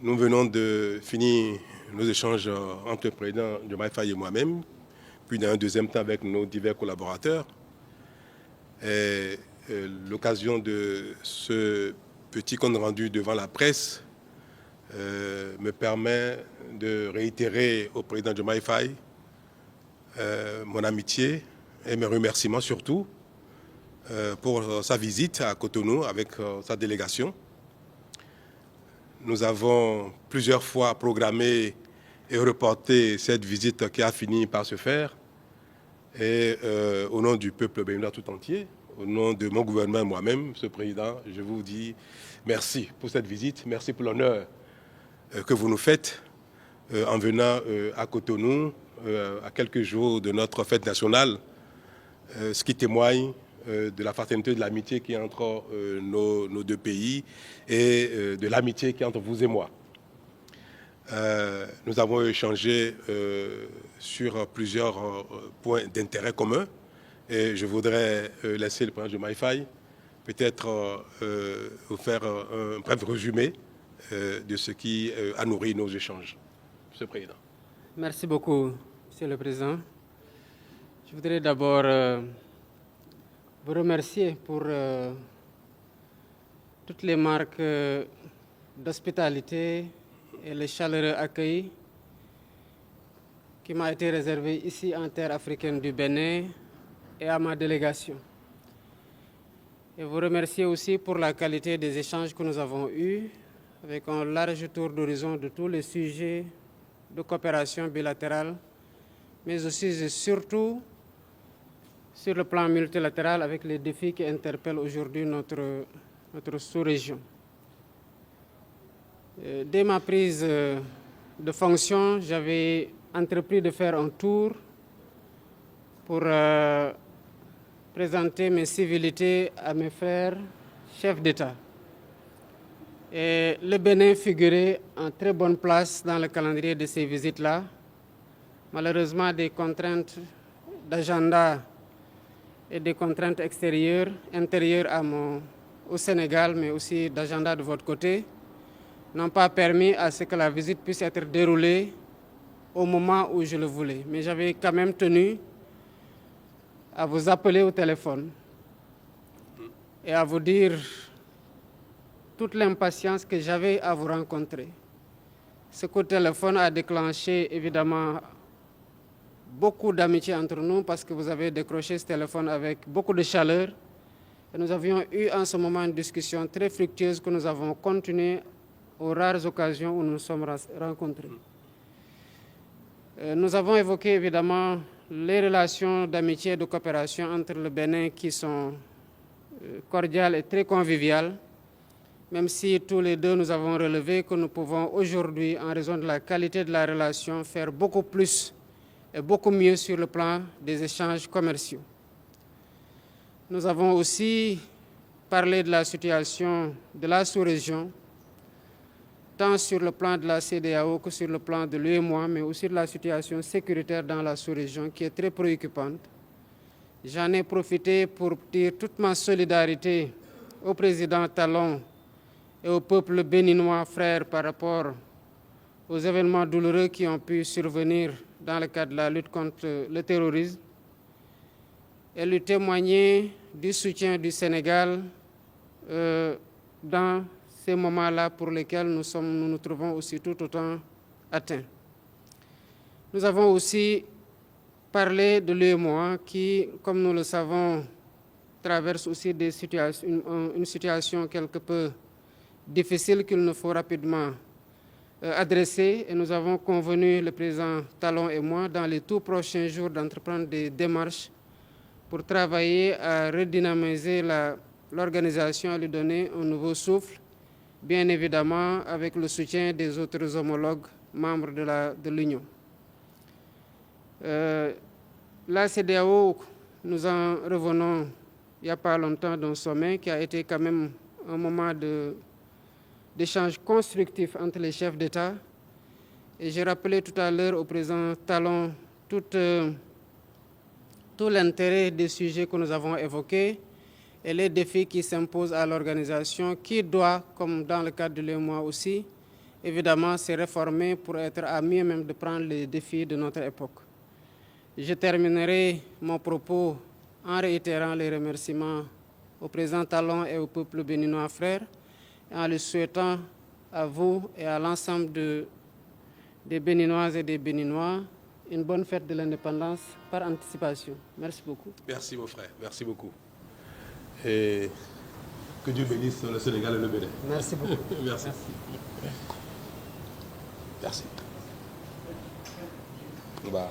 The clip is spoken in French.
Nous venons de finir nos échanges entre le président Diomaye Faye et moi-même, puis dans un deuxième temps avec nos divers collaborateurs. L'occasion de ce petit compte rendu devant la presse me permet de réitérer au président Diomaye Faye mon amitié et mes remerciements surtout pour sa visite à Cotonou avec sa délégation. Nous avons plusieurs fois programmé et reporté cette visite qui a fini par se faire. Et au nom du peuple béninois tout entier, au nom de mon gouvernement et moi-même, Monsieur le Président, je vous dis merci pour cette visite, merci pour l'honneur que vous nous faites en venant à Cotonou à quelques jours de notre fête nationale, ce qui témoigne de la fraternité, de l'amitié qui est entre nos deux pays et de l'amitié qui est entre vous et moi. Nous avons échangé sur plusieurs points d'intérêt commun et je voudrais laisser le président Diomaye Faye peut-être vous faire un bref résumé de ce qui a nourri nos échanges. Monsieur le Président. Merci beaucoup, Monsieur le Président. Je voudrais d'abord vous remercier pour toutes les marques d'hospitalité et le chaleureux accueil qui m'a été réservé ici en terre africaine du Bénin et à ma délégation. Et vous remercier aussi pour la qualité des échanges que nous avons eus avec un large tour d'horizon de tous les sujets de coopération bilatérale, mais aussi et surtout sur le plan multilatéral avec les défis qui interpellent aujourd'hui notre sous-région. Dès ma prise de fonction, j'avais entrepris de faire un tour pour présenter mes civilités à mes frères chefs d'État. Et le Bénin figurait en très bonne place dans le calendrier de ces visites-là. Malheureusement, des contraintes d'agenda et des contraintes extérieures, intérieures au Sénégal, mais aussi d'agenda de votre côté, n'ont pas permis à ce que la visite puisse être déroulée au moment où je le voulais. Mais j'avais quand même tenu à vous appeler au téléphone et à vous dire toute l'impatience que j'avais à vous rencontrer. Ce coup de téléphone a déclenché évidemment beaucoup d'amitié entre nous parce que vous avez décroché ce téléphone avec beaucoup de chaleur. Et nous avions eu en ce moment une discussion très fructueuse que nous avons continué aux rares occasions où nous nous sommes rencontrés. Nous avons évoqué évidemment les relations d'amitié et de coopération entre le Bénin qui sont cordiales et très conviviales, même si tous les deux nous avons relevé que nous pouvons aujourd'hui, en raison de la qualité de la relation, faire beaucoup plus et beaucoup mieux sur le plan des échanges commerciaux. Nous avons aussi parlé de la situation de la sous-région, tant sur le plan de la CEDEAO que sur le plan de l'UEMOA, mais aussi de la situation sécuritaire dans la sous-région qui est très préoccupante. J'en ai profité pour dire toute ma solidarité au président Talon et au peuple béninois frère par rapport aux événements douloureux qui ont pu survenir dans le cadre de la lutte contre le terrorisme et lui témoigner du soutien du Sénégal dans ces moments-là pour lesquels nous nous trouvons aussi tout autant atteints. Nous avons aussi parlé de l'UEMOA qui, comme nous le savons, traverse aussi une situation quelque peu difficile qu'il nous faut rapidement adresser. Et nous avons convenu, le président Talon et moi, dans les tout prochains jours d'entreprendre des démarches pour travailler à redynamiser l'organisation, à lui donner un nouveau souffle, bien évidemment avec le soutien des autres homologues membres de l'Union. La CEDEAO, nous en revenons il n'y a pas longtemps d'un sommet qui a été quand même un moment d'échange constructif entre les chefs d'État. Et j'ai rappelé tout à l'heure au président Talon tout l'intérêt des sujets que nous avons évoqués et les défis qui s'imposent à l'organisation qui doit, comme dans le cadre de l'UEMOA aussi, évidemment se réformer pour être à mieux même de prendre les défis de notre époque. Je terminerai mon propos en réitérant les remerciements au président Talon et au peuple béninois frère, et en le souhaitant à vous et à l'ensemble des Béninoises et des Béninois une bonne fête de l'indépendance par anticipation. Merci beaucoup. Merci mon frère, merci beaucoup. Et que Dieu bénisse le Sénégal et le Bénin. Merci beaucoup. Merci. Merci. Bah.